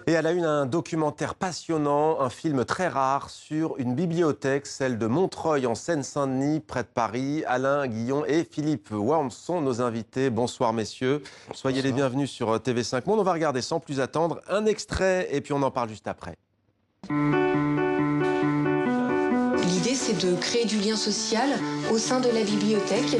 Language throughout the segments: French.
Et à la une, un documentaire passionnant, un film très rare sur une bibliothèque, celle de Montreuil en Seine-Saint-Denis, près de Paris. Alain Guillon et Philippe Worms sont nos invités. Bonsoir messieurs, soyez les bienvenus sur TV5 Monde. On va regarder sans plus attendre un extrait et puis on en parle juste après. L'idée, c'est de créer du lien social au sein de la bibliothèque.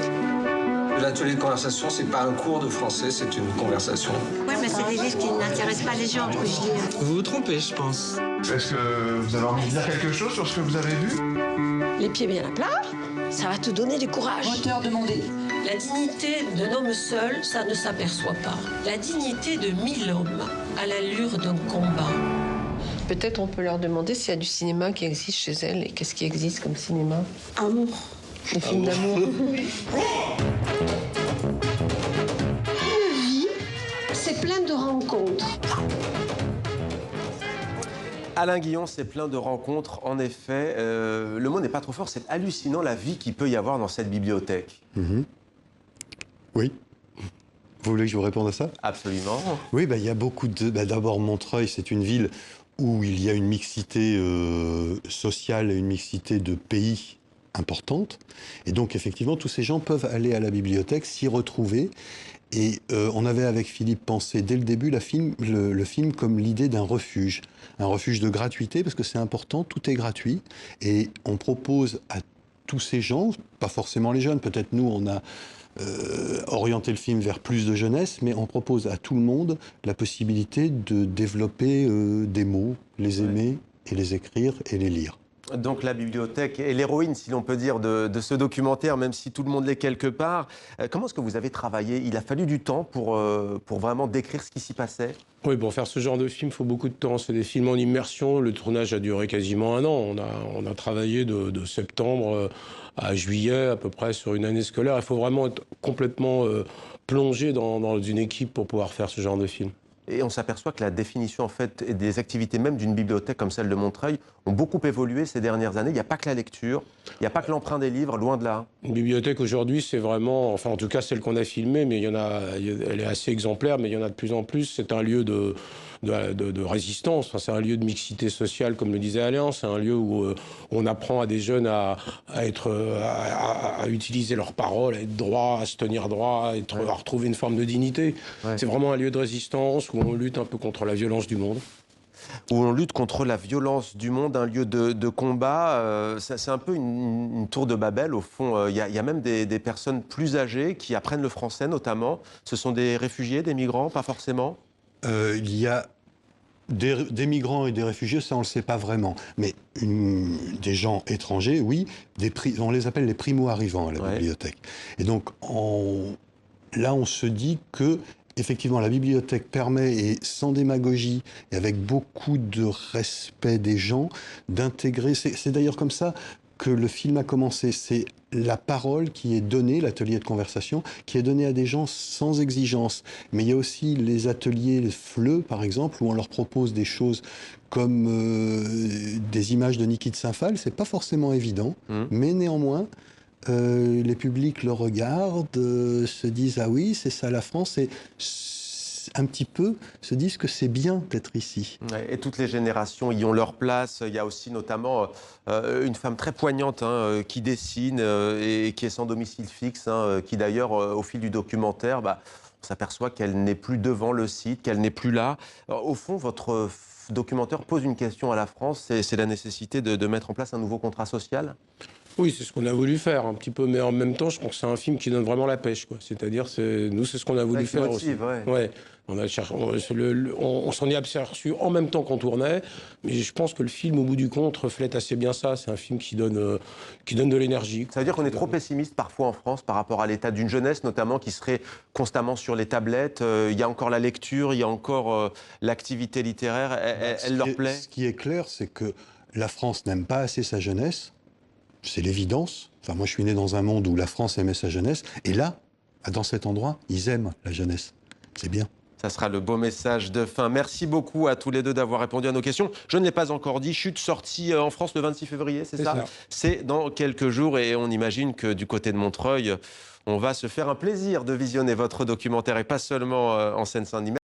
L'atelier de conversation, c'est pas un cours de français, c'est une conversation. Oui, mais c'est des livres qui n'intéressent pas les gens que je lis. Vous vous trompez, je pense. Est-ce que vous avez envie de dire quelque chose sur ce que vous avez vu? Les pieds bien à plat, ça va te donner du courage. Moteur demandé. La dignité d'un homme seul, ça ne s'aperçoit pas. La dignité de 1000 hommes à l'allure d'un combat. Peut-être on peut leur demander s'il y a du cinéma qui existe chez elles et qu'est-ce qui existe comme cinéma. Amour. Des films d'amour. C'est plein de rencontres. Alain Guillon, c'est plein de rencontres, en effet. Le mot n'est pas trop fort, c'est hallucinant la vie qu'il peut y avoir dans cette bibliothèque. Oui. Vous voulez que je vous réponde à ça? Absolument. Oui, il y a beaucoup de... D'abord, Montreuil, c'est une ville où il y a une mixité sociale et une mixité de pays importante. Et donc, effectivement, tous ces gens peuvent aller à la bibliothèque, s'y retrouver. Et on avait, avec Philippe, pensé dès le début le film comme l'idée d'un refuge. Un refuge de gratuité, parce que c'est important, tout est gratuit. Et on propose à tous ces gens, pas forcément les jeunes, peut-être nous, on a orienter le film vers plus de jeunesse, mais on propose à tout le monde la possibilité de développer des mots, les aimer et les écrire et les lire. Donc la bibliothèque est l'héroïne, si l'on peut dire, de ce documentaire, même si tout le monde l'est quelque part. Comment est-ce que vous avez travaillé? Il a fallu du temps pour vraiment décrire ce qui s'y passait? Oui, pour faire ce genre de film, il faut beaucoup de temps. C'est des films en immersion. Le tournage a duré quasiment un an. On a travaillé de septembre à juillet, à peu près, sur une année scolaire. Il faut vraiment être complètement plongé dans une équipe pour pouvoir faire ce genre de film. Et on s'aperçoit que la définition en fait, et des activités même d'une bibliothèque comme celle de Montreuil ont beaucoup évolué ces dernières années. Il n'y a pas que la lecture, il n'y a pas que l'emprunt des livres, loin de là. Une bibliothèque aujourd'hui, c'est vraiment, enfin en tout cas celle qu'on a filmée, mais elle est assez exemplaire, mais il y en a de plus en plus. C'est un lieu de résistance, enfin, c'est un lieu de mixité sociale, comme le disait Alain. C'est un lieu où on apprend à des jeunes à utiliser leurs paroles, à être droit, à se tenir droit, à retrouver une forme de dignité. Ouais. C'est vraiment un lieu de résistance où on lutte un peu contre la violence du monde. Où on lutte contre la violence du monde, un lieu de combat. C'est un peu une tour de Babel, au fond. Il y a même des personnes plus âgées qui apprennent le français, notamment. Ce sont des réfugiés, des migrants, pas forcément? Il y a des migrants et des réfugiés, ça on ne le sait pas vraiment. Mais des gens étrangers, oui, on les appelle les primo-arrivants à la bibliothèque. Et donc, là, on se dit que effectivement, la bibliothèque permet, et sans démagogie, et avec beaucoup de respect des gens, d'intégrer... C'est d'ailleurs comme ça que le film a commencé. C'est la parole qui est donnée, l'atelier de conversation, qui est donnée à des gens sans exigence. Mais il y a aussi les ateliers FLE, par exemple, où on leur propose des choses comme des images de Niki de Saint-Phal. C'est pas forcément évident, mais néanmoins... les publics le regardent, se disent « Ah oui, c'est ça la France » et un petit peu se disent que c'est bien d'être ici. Ouais, et toutes les générations y ont leur place. Il y a aussi notamment une femme très poignante qui dessine et qui est sans domicile fixe, qui d'ailleurs, au fil du documentaire, on s'aperçoit qu'elle n'est plus devant le site, qu'elle n'est plus là. Alors, au fond, votre documentaire pose une question à la France, c'est la nécessité de mettre en place un nouveau contrat social? Oui, c'est ce qu'on a voulu faire un petit peu, mais en même temps, je pense que c'est un film qui donne vraiment la pêche, quoi. C'est-à-dire, nous, c'est ce qu'on a voulu faire aussi. Ouais. On s'en est aperçu en même temps qu'on tournait, mais je pense que le film, au bout du compte, reflète assez bien ça. C'est un film qui donne de l'énergie. Ça veut dire qu'on est trop pessimiste parfois en France par rapport à l'état d'une jeunesse, notamment, qui serait constamment sur les tablettes. Il y a encore la lecture, il y a encore l'activité littéraire. Elle leur plaît? Ce qui est clair, c'est que la France n'aime pas assez sa jeunesse. C'est l'évidence. Enfin, moi, je suis né dans un monde où la France aimait sa jeunesse. Et là, dans cet endroit, ils aiment la jeunesse. C'est bien. Ça sera le beau message de fin. Merci beaucoup à tous les deux d'avoir répondu à nos questions. Je ne l'ai pas encore dit, Chute sortie en France le 26 février, c'est ça? C'est dans quelques jours et on imagine que du côté de Montreuil, on va se faire un plaisir de visionner votre documentaire et pas seulement en Seine-Saint-Denis.